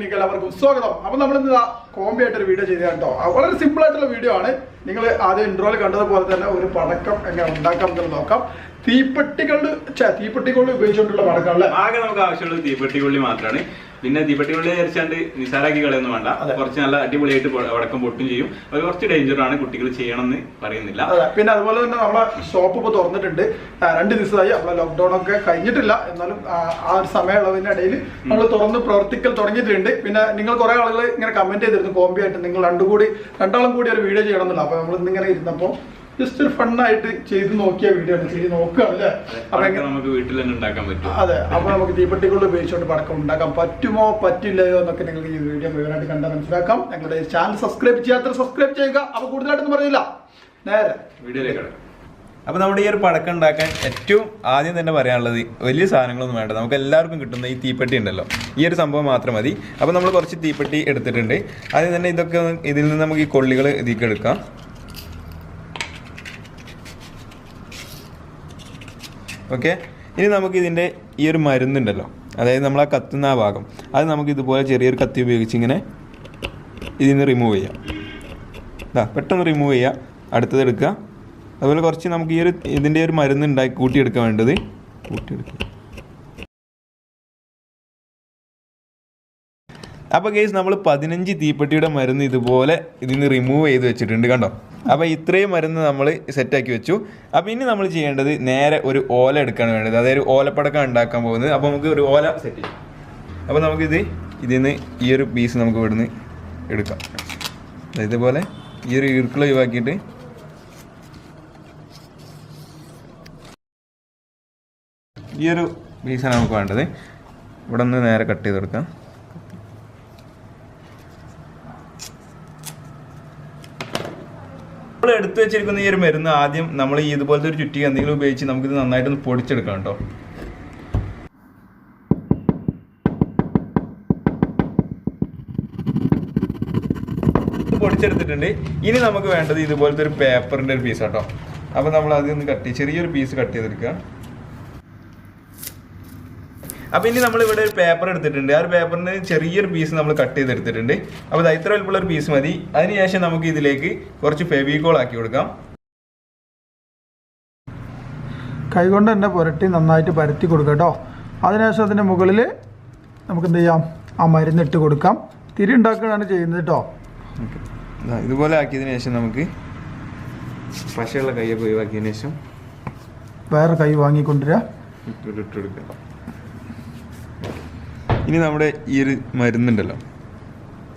വീഡിയോയിലേക്ക് എല്ലാവർക്കും സ്വാഗതം. അപ്പോൾ നമ്മൾ ഇന്ന് കോംബി ആയിട്ടൊരു വീഡിയോ ചെയ്തതാണ് കേട്ടോ. വളരെ സിമ്പിൾ ആയിട്ടുള്ള വീഡിയോ ആണ്. നിങ്ങൾ ആദ്യം ഇൻട്രോയിൽ കണ്ടതുപോലെ തന്നെ ഒരു പടക്കം എങ്ങനെ ഉണ്ടാക്കാം എന്ന് നോക്കാം. തീപ്പെട്ടിക്കൊള്ളി ഉപയോഗിച്ചുകൊണ്ടുള്ള പടക്കം അല്ലേ? ആകെ നമുക്ക് ആവശ്യമുള്ളത് തീപ്പെട്ടിക്കൊള്ളി മാത്രമാണ്. പിന്നെ തീപ്പെട്ടിക്കൊള്ളി വിചാരിച്ചാണ്ട് നിസാറാക്കി കളയൊന്നും വേണ്ട. കുറച്ച് നല്ല അടിപൊളിയായിട്ട് വടക്കം പൊട്ടും ചെയ്യും. അത് കുറച്ച് ഡേഞ്ചറാണ്, കുട്ടികൾ ചെയ്യണമെന്ന് പറയുന്നില്ല. പിന്നെ അതുപോലെ തന്നെ നമ്മളെ ഷോപ്പ് ഇപ്പോൾ തുറന്നിട്ടുണ്ട്. 2 ദിവസമായി. നമ്മളെ ലോക്ക്ഡൌൺ ഒക്കെ കഴിഞ്ഞിട്ടില്ല, എന്നാലും ആ ഒരു സമയമുള്ളതിനിടയിൽ നമ്മൾ തുറന്ന് പ്രവർത്തിക്കൽ തുടങ്ങിയിട്ടുണ്ട്. പിന്നെ നിങ്ങൾ കുറെ ആളുകൾ ഇങ്ങനെ കമന്റ് ചെയ്തിരുന്നു കോംബി ആയിട്ട് നിങ്ങൾ രണ്ടാളും കൂടി ഒരു വീഡിയോ ചെയ്യണം എന്നല്ല. അപ്പൊ നമ്മൾ ഇന്നിങ്ങനെ ഇരുന്നപ്പോൾ ജസ്റ്റ് ഒരു ഫണ്ണായിട്ട് ചെയ്ത് നോക്കിയ വീഡിയോ ആണ്. ചെയ്ത് നോക്കുകയല്ലേ, നമുക്ക് വീട്ടിൽ തന്നെ ഉണ്ടാക്കാൻ പറ്റും. അതെ, അപ്പൊ നമുക്ക് തീപ്പെട്ടിക്കുള്ള ഉപയോഗിച്ചുകൊണ്ട് പടക്കം ഉണ്ടാക്കാൻ പറ്റുമോ പറ്റില്ലയോ എന്നൊക്കെ നിങ്ങൾക്ക് ഈ വീഡിയോ മുഴുവനായിട്ട് കണ്ടാൽ മനസ്സിലാക്കാം. ഞങ്ങളുടെ ചാനൽ സബ്സ്ക്രൈബ് ചെയ്യാത്ത സബ്സ്ക്രൈബ് ചെയ്യുക. അപ്പൊ കൂടുതലായിട്ടൊന്നും പറയുന്നില്ല, നേരെ വീഡിയോയിലേക്ക്. അപ്പോൾ നമ്മുടെ ഈ ഒരു പടക്കം ഉണ്ടാക്കാൻ ഏറ്റവും ആദ്യം തന്നെ പറയാനുള്ളത് വലിയ സാധനങ്ങളൊന്നും വേണ്ട. നമുക്ക് എല്ലാവർക്കും കിട്ടുന്ന ഈ തീപ്പെട്ടി ഉണ്ടല്ലോ, ഈ ഒരു സംഭവം മാത്രം മതി. അപ്പോൾ നമ്മൾ കുറച്ച് തീപ്പെട്ടി എടുത്തിട്ടുണ്ട്. ആദ്യം തന്നെ ഇതിൽ നിന്ന് നമുക്ക് ഈ കൊള്ളികൾ ഇതിലേക്ക് എടുക്കാം. ഓക്കെ, ഇനി നമുക്ക് ഇതിൻ്റെ ഈ ഒരു മരുന്നുണ്ടല്ലോ, അതായത് നമ്മൾ ആ കത്തുന്ന ആ ഭാഗം, അത് നമുക്ക് ഇതുപോലെ ചെറിയൊരു കത്തി ഉപയോഗിച്ച് ഇങ്ങനെ ഇതിൽ നിന്ന് റിമൂവ് ചെയ്യാം. പെട്ടെന്ന് റിമൂവ് ചെയ്യുക. അടുത്തത് എടുക്കുക. അതുപോലെ കുറച്ച് നമുക്ക് ഈ ഇതിൻ്റെ ഒരു മരുന്ന് കൂട്ടിയെടുക്കാൻ വേണ്ടത് കൂട്ടിയെടുക്കുക. അപ്പോൾ ഗൈസ് നമ്മൾ 15 തീപ്പെട്ടിയുടെ മരുന്ന് ഇതുപോലെ ഇതിൽ നിന്ന് റിമൂവ് ചെയ്ത് വെച്ചിട്ടുണ്ട്, കണ്ടോ. അപ്പോൾ ഇത്രയും മരുന്ന് നമ്മൾ സെറ്റാക്കി വെച്ചു. അപ്പോൾ ഇനി നമ്മൾ ചെയ്യേണ്ടത് നേരെ ഒരു ഓല എടുക്കാണ് വേണ്ടത്, അതായത് ഓലപ്പടക്കം ഉണ്ടാക്കാൻ പോകുന്നത്. അപ്പോൾ നമുക്ക് ഒരു ഓല സെറ്റ് ചെയ്യാം. അപ്പോൾ നമുക്കിത് ഇതിൽ നിന്ന് ഈ ഒരു പീസ് നമുക്ക് ഇവിടുന്ന് എടുക്കാം. ഇതുപോലെ ഈ ഒരു ഈർക്കിൾ ഒഴിവാക്കിയിട്ട് ഈ ഒരു പീസാണ് നമുക്ക് വേണ്ടത്. ഇവിടെ നിന്ന് നേരെ കട്ട് ചെയ്തെടുക്കാം. നമ്മൾ എടുത്തു വെച്ചിരിക്കുന്ന ഈ ഒരു മരുന്ന് ആദ്യം നമ്മൾ ഈ ഇതുപോലത്തെ ഒരു ചുറ്റി എന്തെങ്കിലും ഉപയോഗിച്ച് നമുക്കിത് നന്നായിട്ടൊന്ന് പൊടിച്ചെടുക്കാം കേട്ടോ. പൊടിച്ചെടുത്തിട്ടുണ്ട്. ഇനി നമുക്ക് വേണ്ടത് ഇതുപോലത്തെ ഒരു പേപ്പറിൻ്റെ ഒരു പീസ് കേട്ടോ. അപ്പോൾ നമ്മൾ അതൊന്ന് ചെറിയൊരു പീസ് കട്ട് ചെയ്തെടുക്കുക. അപ്പോൾ ഇനി നമ്മളിവിടെ ഒരു പേപ്പർ എടുത്തിട്ടുണ്ട്. ആ ഒരു പേപ്പറിന് ചെറിയൊരു പീസ് നമ്മൾ കട്ട് ചെയ്തെടുത്തിട്ടുണ്ട്. അപ്പോൾ ഇത്ര വലുപ്പമുള്ള ഒരു പീസ് മതി. അതിനുശേഷം നമുക്ക് ഇതിലേക്ക് കുറച്ച് ഫെവിക്കോൾ ആക്കി കൊടുക്കാം. കൈകൊണ്ട് തന്നെ പുരട്ടി നന്നായിട്ട് പരത്തി കൊടുക്കാം കേട്ടോ. അതിനുശേഷം അതിൻ്റെ മുകളിൽ നമുക്ക് എന്ത് ചെയ്യാം, ആ മരുന്നിട്ട് കൊടുക്കാം. തിരി ഉണ്ടാക്കുകയാണ് ചെയ്യുന്നത് കേട്ടോ. ഇതുപോലെ ആക്കിയതിന് ശേഷം നമുക്ക് പശയുള്ള കൈയൊക്കെ ഒഴിവാക്കിയതിന് ശേഷം വേറെ കൈ വാങ്ങിക്കൊണ്ടുവരിക, ഇട്ട് കൊടുക്കാം. ഇനി നമ്മുടെ ഈ ഒരു മരുന്നുണ്ടല്ലോ,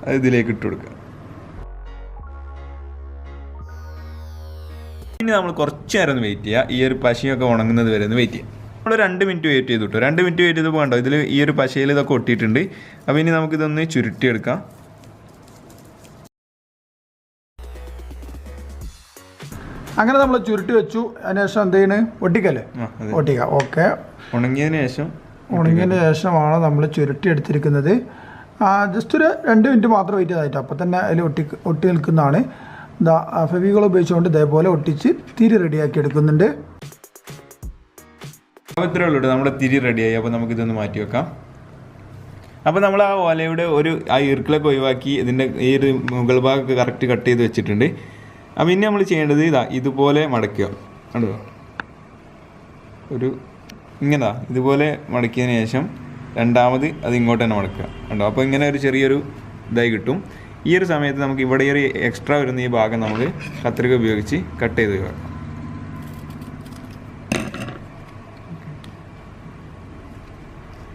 അത് ഇതിലേക്ക് ഇട്ട് കൊടുക്കുക. ഇനി നമ്മൾ കുറച്ച് നേരം ഒന്ന് വെയിറ്റ് ചെയ്യുക. ഈ ഒരു പശയൊക്കെ ഉണങ്ങുന്നത് വരെ ഒന്ന് വെയിറ്റ് ചെയ്യാം. നമ്മൾ 2 മിനിറ്റ് വെയിറ്റ് ചെയ്തു കേട്ടോ. 2 മിനിറ്റ് വെയിറ്റ് ചെയ്തപ്പോൾ കണ്ടോ, ഇതിൽ ഈ ഒരു പശയിൽ ഇതൊക്കെ ഒട്ടിയിട്ടുണ്ട്. അപ്പോൾ ഇനി നമുക്കിതൊന്ന് ചുരുട്ടിയെടുക്കാം. അങ്ങനെ നമ്മൾ ചുരുട്ടി വെച്ചു. അതിനുശേഷം എന്ത് ചെയ്യണ്, ഒട്ടിക്കല്ലേ, ഒട്ടിക്കാം. ഓക്കെ, ഉണങ്ങിയതിന് ശേഷമാണ് നമ്മൾ ചുരുട്ടി എടുത്തിരിക്കുന്നത്. ജസ്റ്റ് ഒരു 2 മിനിറ്റ് മാത്രം വെയിറ്റ് ചെയ്തായിട്ട് അപ്പോൾ തന്നെ അതിൽ ഒട്ടി നിൽക്കുന്നതാണ്. ഫെവിക്കോൾ ഉപയോഗിച്ചുകൊണ്ട് ഇതേപോലെ ഒട്ടിച്ച് തിരി റെഡിയാക്കി എടുക്കുന്നുണ്ട്. അപ്പോൾ ഇത്രയേ ഉള്ളൂ, നമ്മുടെ തിരി റെഡിയായി. അപ്പോൾ നമുക്കിതൊന്ന് മാറ്റി വെക്കാം. അപ്പോൾ നമ്മൾ ആ ഓലയുടെ ആ ഈർക്കിളൊക്കെ ഒഴിവാക്കി ഇതിൻ്റെ ഈ ഒരു മുകൾ ഭാഗമൊക്കെ കറക്റ്റ് കട്ട് ചെയ്ത് വെച്ചിട്ടുണ്ട്. അപ്പോൾ ഇനി നമ്മൾ ചെയ്യേണ്ടത് ഇതുപോലെ മടക്കുക. കണ്ടോ, ഇതുപോലെ മടക്കിയതിന് ശേഷം രണ്ടാമത് അത് ഇങ്ങോട്ട് തന്നെ മടക്കുക. കണ്ടോ, അപ്പോൾ ഇങ്ങനെ ഒരു ചെറിയൊരു ഇതായി കിട്ടും. ഈ ഒരു സമയത്ത് നമുക്ക് ഇവിടെ ഒരു എക്സ്ട്രാ വരുന്ന ഈ ഭാഗം നമുക്ക് കത്രിക ഉപയോഗിച്ച് കട്ട് ചെയ്ത് വെക്കാം.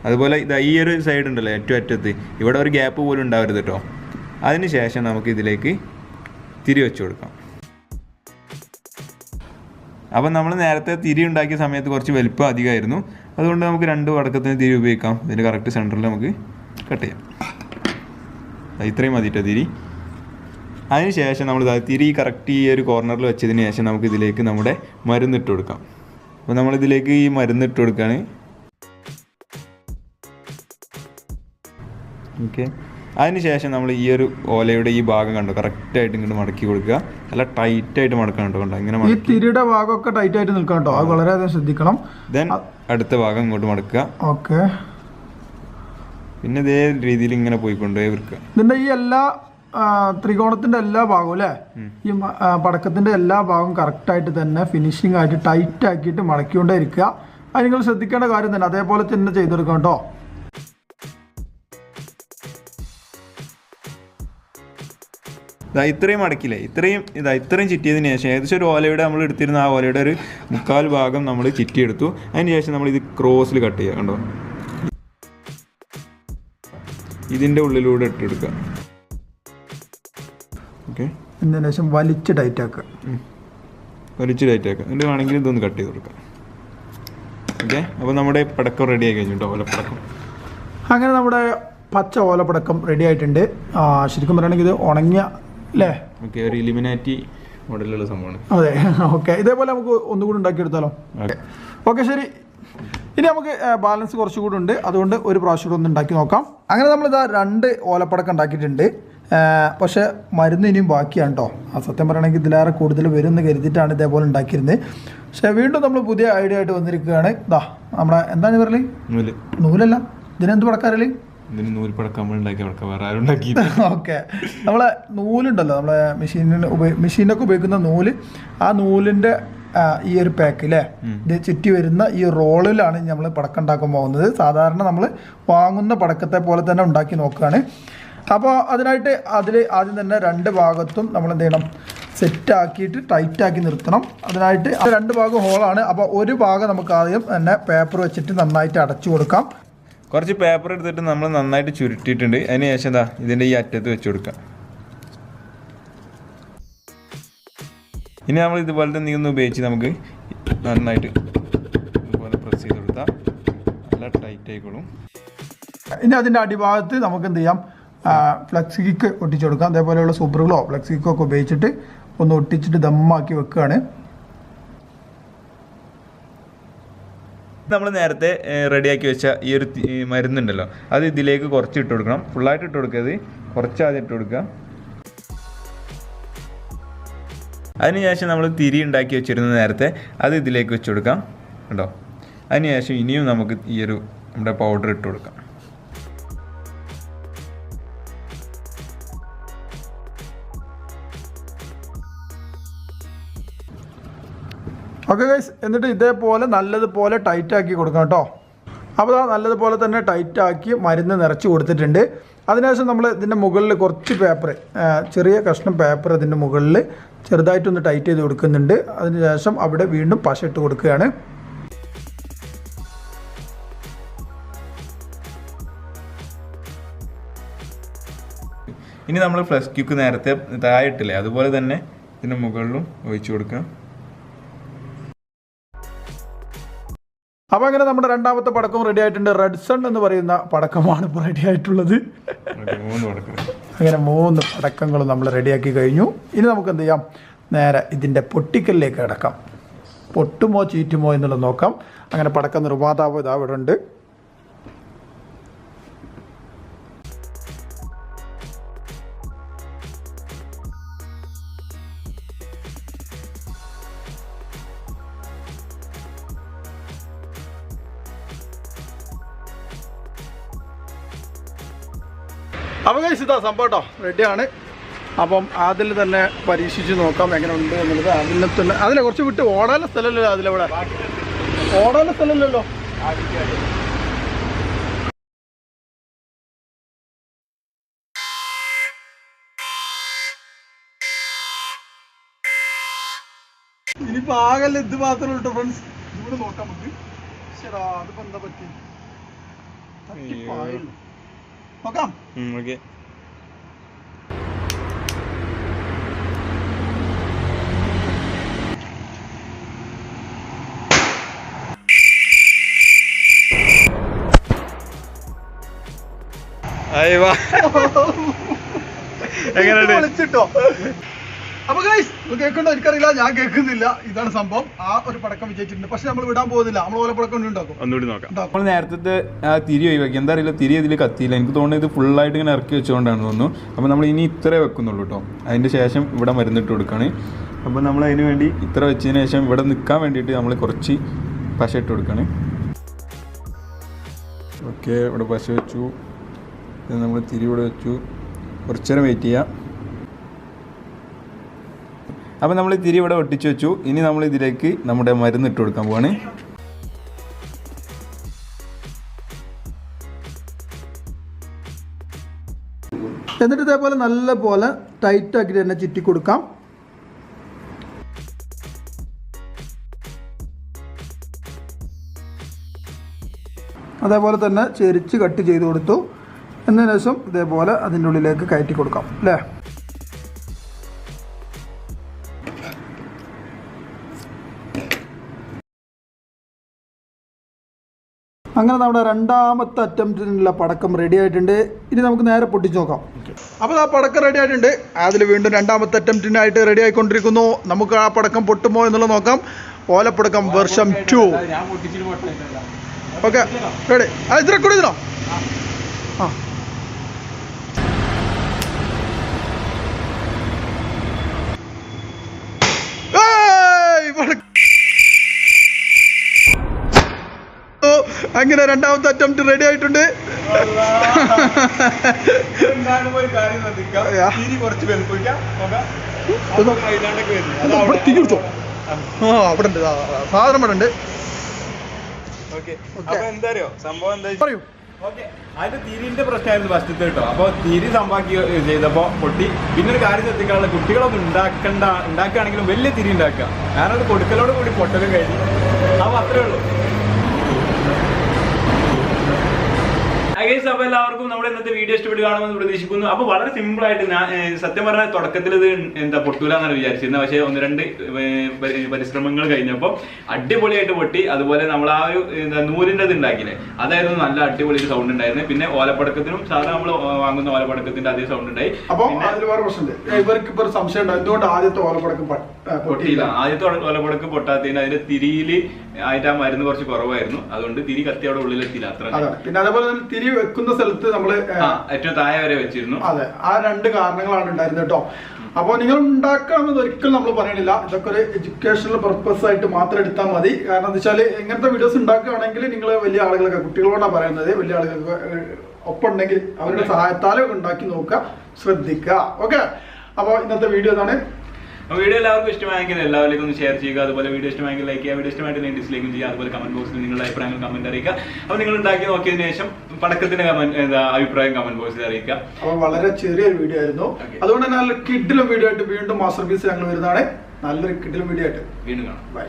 അതുപോലെ ഈ ഒരു സൈഡ് ഉണ്ടല്ലോ, ഏറ്റവും അറ്റത്ത് ഇവിടെ ഒരു ഗ്യാപ്പ് പോലും ഉണ്ടാവരുത് കേട്ടോ. അതിന് ശേഷം നമുക്ക് ഇതിലേക്ക് തിരി വെച്ച് കൊടുക്കാം. അപ്പം നമ്മൾ നേരത്തെ തിരി ഉണ്ടാക്കിയ സമയത്ത് കുറച്ച് വലിപ്പം അധികമായിരുന്നു. അതുകൊണ്ട് നമുക്ക് 2 വടക്കത്തിന് തിരി ഉപയോഗിക്കാം. ഇതിൻ്റെ കറക്റ്റ് സെൻറ്ററിൽ നമുക്ക് കട്ട് ചെയ്യാം. ഇത്രയും മതിട്ടോ തിരി. അതിന് ശേഷം നമ്മൾ തിരി കറക്റ്റ് ഈ ഒരു കോർണറിൽ വെച്ചതിന് ശേഷം നമുക്ക് ഇതിലേക്ക് നമ്മുടെ മരുന്നിട്ട് കൊടുക്കാം. അപ്പോൾ നമ്മളിതിലേക്ക് ഈ മരുന്നിട്ട് കൊടുക്കുകയാണ്. ഓക്കെ, അതിനുശേഷം നമ്മൾ ഈ ഒരു ഓലയുടെ ഈ ഭാഗം കണ്ടോ കറക്റ്റായിട്ട് ഇങ്ങോട്ട് മടക്കി കൊടുക്കുക. നല്ല ടൈറ്റായിട്ട് മടക്കണം കേട്ടോ. കണ്ടോ, ഇങ്ങനെ ഈ തിരിയുടെ ഭാഗമൊക്കെ ടൈറ്റായിട്ട് നിൽക്കണം കേട്ടോ. അത് വളരെയധികം ശ്രദ്ധിക്കണം. ദെൻ അടുത്ത ഭാഗം ഇങ്ങോട്ട് മടക്കുക. ഓക്കെ, പിന്നെ ഇതേ രീതിയിൽ ഇങ്ങനെ പോയിക്കൊണ്ടേ വിൽക്കുക. ഇതിന്റെ ഈ എല്ലാ ത്രികോണത്തിന്റെ എല്ലാ ഭാഗവും അല്ലേ, ഈ പടക്കത്തിന്റെ എല്ലാ ഭാഗവും കറക്റ്റായിട്ട് തന്നെ ഫിനിഷിംഗ് ആയിട്ട് ടൈറ്റ് ആക്കിയിട്ട് മടക്കിക്കൊണ്ടേ ഇരിക്കുക. അത് നിങ്ങൾ ശ്രദ്ധിക്കേണ്ട കാര്യം തന്നെ, അതേപോലെ തന്നെ ചെയ്തെടുക്കണം കേട്ടോ. ഇത്രയും മടക്കില്ലേ, ഇത്രയും ചിറ്റിയതിന് ശേഷം ഏകദേശം ഒരു ഓലയുടെ നമ്മൾ എടുത്തിരുന്ന ആ ഓലയുടെ ഒരു 3/4 ഭാഗം നമ്മൾ ചിറ്റിയെടുത്തു. അതിന് ശേഷം നമ്മൾ ഇത് ക്രോസിൽ കട്ട് ചെയ്യുക. കണ്ടോ, ഇതിൻ്റെ ഉള്ളിലൂടെ ഇട്ടെടുക്കുക. ഓക്കെ, ഇതിന് ശേഷം വലിച്ച് ടൈറ്റ് ആക്കുക. എന്നിട്ട് വേണമെങ്കിൽ ഇതൊന്ന് കട്ട് ചെയ്ത് കൊടുക്കുക. ഓക്കെ, അപ്പോൾ നമ്മുടെ പടക്കം റെഡി ആയി കഴിഞ്ഞു കേട്ടോ, ഓലപ്പടക്കം. അങ്ങനെ നമ്മുടെ പച്ച ഓലപ്പടക്കം റെഡി ആയിട്ടുണ്ട്. ശരിക്കും പറയുകയാണെങ്കിൽ ഇത് ഉണങ്ങിയ അല്ലേ? ഓക്കെ, ഒരു ഇലിമിനാറ്റി മോഡലുള്ള സംഭവമാണ്. അതെ, ഓക്കെ. ഇതേപോലെ നമുക്ക് ഒന്നുകൂടി ഉണ്ടാക്കിയെടുത്താലോ? ഓക്കെ, ശരി. ഇനി നമുക്ക് ബാലൻസ് കുറച്ചുകൂടി ഉണ്ട്, അതുകൊണ്ട് ഒരു പ്രാവശ്യം ഒന്ന് ഉണ്ടാക്കി നോക്കാം. അങ്ങനെ നമ്മളിതാ 2 ഓലപ്പടക്കം ഉണ്ടാക്കിയിട്ടുണ്ട്. പക്ഷേ മരുന്ന് ഇനിയും ബാക്കിയാണ് കേട്ടോ. സത്യം പറയുകയാണെങ്കിൽ ഇതിലേറെ കൂടുതൽ വരുമെന്ന് കരുതിയിട്ടാണ് ഇതേപോലെ ഉണ്ടാക്കിയിരുന്നത്. പക്ഷേ വീണ്ടും നമ്മൾ പുതിയ ഐഡിയ ആയിട്ട് വന്നിരിക്കുകയാണ്. ഇതാ നമ്മുടെ എന്താണ് പറയല്, നൂലല്ല, ഇതിനെന്ത് പടക്കാറല്ലേ? ഇതിന് നൂൽപ്പടക്കം നമ്മൾ ഉണ്ടാക്കിയ പടക്കം വേറെ ആരും ഉണ്ടാക്കി. ഓക്കെ, നമ്മളെ നൂലുണ്ടല്ലോ, നമ്മളെ മെഷീനൊക്കെ ഉപയോഗിക്കുന്ന നൂല്, ആ നൂലിൻ്റെ ഈ ഒരു പാക്ക് അല്ലേ, ഇത് ചുറ്റി വരുന്ന ഈ റോളിലാണ് നമ്മൾ പടക്കം ഉണ്ടാക്കാൻ പോകുന്നത്. സാധാരണ നമ്മൾ വാങ്ങുന്ന പടക്കത്തെ പോലെ തന്നെ ഉണ്ടാക്കി നോക്കുകയാണ്. അപ്പോൾ അതിനായിട്ട് അതിൽ ആദ്യം തന്നെ 2 ഭാഗത്തും നമ്മൾ എന്ത് ചെയ്യണം, സെറ്റാക്കിയിട്ട് ടൈറ്റാക്കി നിർത്തണം. അതിനായിട്ട് 2 ഭാഗം ഹോളാണ്. അപ്പോൾ ഒരു ഭാഗം നമുക്ക് ആദ്യം തന്നെ പേപ്പർ വെച്ചിട്ട് നന്നായിട്ട് അടച്ചു കൊടുക്കാം. കുറച്ച് പേപ്പർ എടുത്തിട്ട് നമ്മൾ നന്നായിട്ട് ചുരുട്ടിയിട്ടുണ്ട്. അതിന് ശേഷം എന്താ ഇതിൻ്റെ ഈ അറ്റത്ത് വെച്ച് കൊടുക്കാം. ഇനി നമ്മൾ ഇതുപോലത്തെ നീ ഒന്ന് ഉപയോഗിച്ച് നമുക്ക് നന്നായിട്ട് ഇതുപോലെ പ്രസ് ചെയ്ത് കൊടുത്താൽ നല്ല ടൈറ്റ് ആയിക്കോളും. ഇനി അതിൻ്റെ അടിഭാഗത്ത് നമുക്ക് എന്ത് ചെയ്യാം, ഫ്ലെക്സ് കിക്ക് ഒട്ടിച്ചു കൊടുക്കാം. അതേപോലെയുള്ള സൂപ്പറുകളോ ഫ്ലെക്സ് കിക്കോ ഒക്കെ ഉപയോഗിച്ചിട്ട് ഒന്ന് ഒട്ടിച്ചിട്ട് ദമ്മാക്കി വെക്കുകയാണ്. നമ്മൾ നേരത്തെ റെഡിയാക്കി വെച്ച ഈ ഒരു മരുന്നുണ്ടല്ലോ, അത് ഇതിലേക്ക് കുറച്ച് ഇട്ട് കൊടുക്കണം. ഫുള്ളായിട്ട് ഇട്ട് കൊടുക്കരുത്, കുറച്ച് ആദ്യം ഇട്ട് കൊടുക്കുക. അതിനുശേഷം നമ്മൾ തിരി ഉണ്ടാക്കി വെച്ചിരുന്ന നേരത്തെ അത് ഇതിലേക്ക് വെച്ച് കൊടുക്കാം കേട്ടോ. അതിനുശേഷം ഇനിയും നമുക്ക് ഈ ഒരു നമ്മുടെ പൗഡർ ഇട്ട് കൊടുക്കാം. ഓക്കെ ഗൈസ്, എന്നിട്ട് ഇതേപോലെ നല്ലതുപോലെ ടൈറ്റാക്കി കൊടുക്കണം കേട്ടോ. അപ്പോൾ നല്ലതുപോലെ തന്നെ ടൈറ്റാക്കി മരുന്ന് നിറച്ച് കൊടുത്തിട്ടുണ്ട്. അതിനുശേഷം നമ്മൾ ഇതിൻ്റെ മുകളിൽ കുറച്ച് പേപ്പർ, ചെറിയ കഷ്ണം പേപ്പർ ഇതിൻ്റെ മുകളിൽ ചെറുതായിട്ടൊന്ന് ടൈറ്റ് ചെയ്ത് കൊടുക്കുന്നുണ്ട്. അതിനുശേഷം അവിടെ വീണ്ടും പശ ഇട്ട് കൊടുക്കുകയാണ്. ഇനി നമ്മൾ ഫ്ലഷ് ക്യൂക്ക് നേരത്തെ താഴെയിട്ടില്ലേ, അതുപോലെ തന്നെ ഇതിൻ്റെ മുകളിലും ഒഴിച്ചു കൊടുക്കാം. അപ്പോൾ അങ്ങനെ നമ്മുടെ 2ാമത്തെ പടക്കം റെഡി ആയിട്ടുണ്ട്. റെഡ് സൺ എന്ന് പറയുന്ന പടക്കമാണ് ഇപ്പോൾ റെഡി ആയിട്ടുള്ളത്. അങ്ങനെ 3 പടക്കങ്ങളും നമ്മൾ റെഡിയാക്കി കഴിഞ്ഞു. ഇനി നമുക്ക് എന്ത് ചെയ്യാം, നേരെ ഇതിൻ്റെ പൊട്ടിക്കലിലേക്ക് കിടക്കാം. പൊട്ടുമോ ചീറ്റുമോ എന്നുള്ളത് നോക്കാം. അങ്ങനെ പടക്കം നിർമ്മാതാവ് ഇതാ ഇവിടെ ഉണ്ട്. അപ്പോൾ ഗൈസ് ഇതാ സംഭവം കേട്ടോ, റെഡിയാണ്. അപ്പം അതിൽ തന്നെ പരീക്ഷിച്ച് നോക്കാം എങ്ങനെ ഉണ്ട് എന്നുള്ളത്. അതിൽ തന്നെ അതിനെ കുറച്ച് വിട്ട് ഓടാനുള്ള സ്ഥലമല്ലല്ലോ, അതിലെവിടെ ഓടാനുള്ള സ്ഥലമല്ലല്ലോ. ഇനിയിപ്പോൾ ആകല്ല ഇത് മാത്രമേ ഉള്ളൂ ഫ്രണ്ട്സ്. ഇവിടെ നോക്കാം നമുക്ക്. ശരാ, അതിപ്പോൾ എന്താ പറ്റി, നോക്കാം. ഓക്കെ, വിളിച്ചിട്ടോ. അപ്പൊ ഗൈസ് കേൾക്കണ്ടോ എനിക്കറിയില്ല, ഞാൻ കേൾക്കുന്നില്ല. ഇതാണ് സംഭവം. ആ ഒരു പടക്കം വിജയിച്ചിട്ടുണ്ട്. പക്ഷെ നമ്മൾ വിടാൻ പോകുന്നില്ല. നമ്മൾ ഓല പടക്കം ഉണ്ടാക്കും. ഒന്നുകൂടി നോക്കാം. നമ്മൾ നേരത്തെ ആ തിരി ഒഴിവാക്കി. എന്താ അറിയില്ല, തിരി ഇതിൽ കത്തിയില്ല. എനിക്ക് തോന്നുന്നത് ഇത് ഫുള്ളായിട്ട് ഇങ്ങനെ ഇറക്കി വെച്ചുകൊണ്ടാണ് തോന്നുന്നു. അപ്പോൾ നമ്മൾ ഇനി ഇത്രേ വെക്കുന്നുള്ളൂ കേട്ടോ. അതിൻ്റെ ശേഷം ഇവിടെ മരുന്നിട്ട് കൊടുക്കുകയാണ്. അപ്പോൾ നമ്മൾ അതിന് വേണ്ടി ഇത്ര വെച്ചതിന് ശേഷം ഇവിടെ നിൽക്കാൻ വേണ്ടിയിട്ട് നമ്മൾ കുറച്ച് പശ ഇട്ട് കൊടുക്കുകയാണ്. ഓക്കെ, ഇവിടെ പശ വെച്ചു. നമ്മൾ തിരി ഇവിടെ വെച്ചു, കുറച്ച് നേരം വെയിറ്റ് ചെയ്യാം. അപ്പോൾ നമ്മൾ തിരി ഇവിടെ ഒട്ടിച്ച് വെച്ചു. ഇനി നമ്മൾ ഇതിലേക്ക് നമ്മുടെ മരുന്ന് ഇട്ട് കൊടുക്കാൻ പോവാണ്. എന്നിട്ട് ഇതേപോലെ നല്ല പോലെ ടൈറ്റ് ആക്കിയിട്ട് തന്നെ ചുറ്റി കൊടുക്കാം. അതേപോലെ തന്നെ ചെരിച്ച് കട്ട് ചെയ്ത് കൊടുത്തു. എന്നതിന് ശേഷം ഇതേപോലെ അതിൻ്റെ ഉള്ളിലേക്ക് കയറ്റി കൊടുക്കാം അല്ലേ. അങ്ങനെ നമ്മുടെ രണ്ടാമത്തെ അറ്റംപ്റ്റിനുള്ള പടക്കം റെഡി ആയിട്ടുണ്ട്. ഇനി നമുക്ക് നേരെ പൊട്ടിച്ച് നോക്കാം. അപ്പോൾ ആ പടക്കം റെഡി ആയിട്ടുണ്ട്. അതിൽ വീണ്ടും രണ്ടാമത്തെ അറ്റംപ്റ്റിനായിട്ട് റെഡി ആയിക്കൊണ്ടിരിക്കുന്നു. നമുക്ക് ആ പടക്കം പൊട്ടുമോ എന്നുള്ളത് നോക്കാം. ഓലപ്പടക്കം വെർഷൻ 2. Okay ready. ഇത് റെക്കോർഡ് ചെയ്തോ? ആ അങ്ങനെ രണ്ടാമത്തെ അറ്റംപ്റ്റ് റെഡി ആയിട്ടുണ്ട്. അവിടെ ഉണ്ട് സാധനം ഇവിടെ ഉണ്ട്. എന്താ സംഭവം എന്താ പറയൂ. ഓക്കെ, അതിന്റെ തിരിന്റെ പ്രശ്നമായിരുന്നു ഫസ്റ്റത്തെ കേട്ടോ. അപ്പോൾ തിരി സംഭാക്കി ചെയ്തപ്പോൾ പൊട്ടി. പിന്നെ ഒരു കാര്യം ശ്രദ്ധിക്കാനുള്ള, കുട്ടികളൊന്നും ഉണ്ടാക്കുകയാണെങ്കിലും വലിയ തിരി ഉണ്ടാക്കുക, കാരണം അത് കൊടുക്കലോട് കൂടി പൊട്ടലും കഴിഞ്ഞു. അപ്പോൾ അത്രേ ഉള്ളൂ. അപ്പോൾ എല്ലാവർക്കും നമ്മുടെ ഇന്നത്തെ വീഡിയോ ഇഷ്ടപ്പെട്ട് കാണുമെന്ന് പ്രതീക്ഷിക്കുന്നു. അപ്പോൾ വളരെ സിമ്പിൾ ആയിട്ട് ഞാൻ സത്യം പറഞ്ഞാൽ തുടക്കത്തിൽ ഇത് എന്താ പൊട്ടൂല എന്നാണ് വിചാരിച്ചിരുന്നത്. പക്ഷേ 1-2 പരിശ്രമങ്ങൾ കഴിഞ്ഞപ്പോൾ അടിപൊളിയായിട്ട് പൊട്ടി. അതുപോലെ നമ്മൾ ആ ഒരു നൂലിൻ്റെ ഇത് ഉണ്ടാക്കിയില്ലേ, അതായിരുന്നു നല്ല അടിപൊളി സൗണ്ട് ഉണ്ടായിരുന്നത്. പിന്നെ ഓലപ്പടക്കത്തിനും സാധാരണ നമ്മൾ വാങ്ങുന്ന ഓലപ്പടക്കത്തിന്റെ അതേ സൗണ്ട് ഉണ്ടായി. അപ്പോൾ അതിൽ വേറെ പ്രശ്നമുണ്ട്. ഇവർക്ക് ഇപ്പോൾ ഒരു സംശയം ഉണ്ട്, എന്തുകൊണ്ട് ആദ്യത്തെ ഓലപ്പടക്കം പൊട്ടിയില്ല. ആദ്യത്തെ ഓലപ്പടക്കം പൊട്ടാത്തതിന് അതിന്റെ തിരിയിൽ ആയിട്ട് ആ മരുന്ന് കുറച്ച് കുറവായിരുന്നു. അതുകൊണ്ട് തിരി കത്തി അവിടെ ഉള്ളിലെത്തിയില്ല അത്ര. പിന്നെ അതേപോലെ തന്നെ തിരി വെക്കുന്ന സ്ഥലത്ത് നമ്മള് ഏറ്റവും താഴെ വരെ വെച്ചിരുന്നു. അതെ, ആ 2 കാരണങ്ങളാണ് ഉണ്ടായിരുന്നത് കേട്ടോ. അപ്പോൾ നിങ്ങൾ ഉണ്ടാക്കണമെന്ന് ഒരിക്കലും നമ്മൾ പറയണില്ല. ഇതൊക്കെ ഒരു എഡ്യൂക്കേഷണൽ പർപ്പസ് ആയിട്ട് മാത്രം എടുത്താൽ മതി. കാരണം എന്താ വെച്ചാൽ ഇങ്ങനത്തെ വീഡിയോസ് ഉണ്ടാക്കുകയാണെങ്കിൽ നിങ്ങൾ വലിയ ആളുകളൊക്കെ, കുട്ടികളോടാണ് പറയുന്നത്, വലിയ ആളുകൾക്ക് ഒപ്പം ഉണ്ടെങ്കിൽ അവരുടെ സഹായത്താലും ഉണ്ടാക്കി നോക്കുക, ശ്രദ്ധിക്കുക. ഓക്കെ, അപ്പോൾ ഇന്നത്തെ വീഡിയോ ഇതാണ്. വീഡിയോ എല്ലാവർക്കും ഇഷ്ടമായെങ്കിൽ എല്ലാവരിലേക്കും ഒന്ന് ഷെയർ ചെയ്യുക. അതുപോലെ വീഡിയോ ഇഷ്ടമായെങ്കിൽ ലൈക്ക് ചെയ്യുക, വീഡിയോ ഇഷ്ടമായിട്ട് ഡിസ്ലൈക്കും ചെയ്യുക. അതുപോലെ കമന്റ് ബോക്സിൽ നിങ്ങളുടെ അഭിപ്രായങ്ങൾ കമന്റ് അറിയിക്കുക. അപ്പോൾ നിങ്ങൾ ഉണ്ടാക്കി നോക്കിയതിനു ശേഷം പടക്കത്തിന്റെ അഭിപ്രായം കമന്റ് ബോക്സിൽ അറിയിക്കുക. അപ്പോൾ വളരെ ചെറിയൊരു വീഡിയോ ആയിരുന്നു. അതുകൊണ്ട് തന്നെ നല്ല കിഡിലും വീഡിയോ ആയിട്ട് വീണ്ടും മാസ്റ്റർ പീസ് ഞങ്ങൾ വരുന്നതാണ്. നല്ലൊരു കിഡിലും വീഡിയോ ആയിട്ട് വീണ്ടും കാണാം. ബൈ.